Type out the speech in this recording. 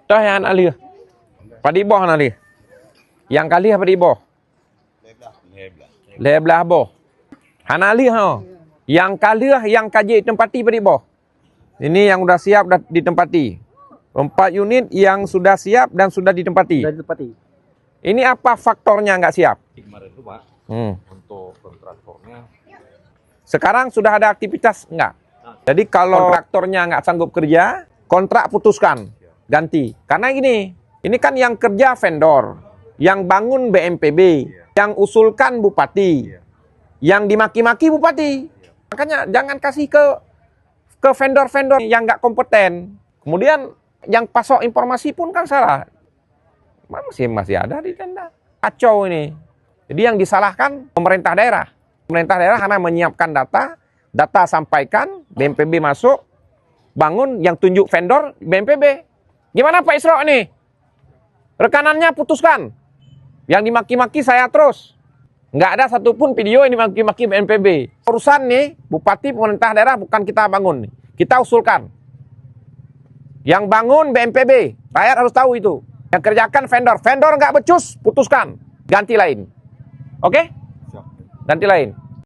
Toh yang alih. Padi boh nali. Yang kali apa di boh? Leblah boh. Hanali ha. Yang kali yang kaji tempati padi boh. Ini yang sudah siap dan ditempati. 4 unit yang sudah siap dan sudah ditempati. Ini apa faktornya nggak siap? Kemarin itu Pak, untuk kontraktornya. Sekarang sudah ada aktivitas nggak? Jadi kalau kontraktornya nggak sanggup kerja, kontrak putuskan, ganti. Karena ini kan yang kerja vendor, yang bangun BNPB, yang usulkan bupati, yang dimaki-maki bupati. Makanya jangan kasih ke vendor-vendor yang nggak kompeten. Kemudian yang pasok informasi pun kan salah. Masih ada di tenda. Kacau ini. Jadi yang disalahkan pemerintah daerah. Pemerintah daerah karena menyiapkan data sampaikan, BNPB masuk, bangun, yang tunjuk vendor, BNPB. Gimana Pak Isro nih? Rekanannya putuskan. Yang dimaki-maki saya terus. Nggak ada satupun video yang dimaki-maki BNPB. Urusan nih, bupati, pemerintah daerah bukan kita bangun. Kita usulkan. Yang bangun BNPB, rakyat harus tahu itu. Yang kerjakan vendor. Vendor nggak becus, putuskan. Ganti lain. Oke? Ganti lain.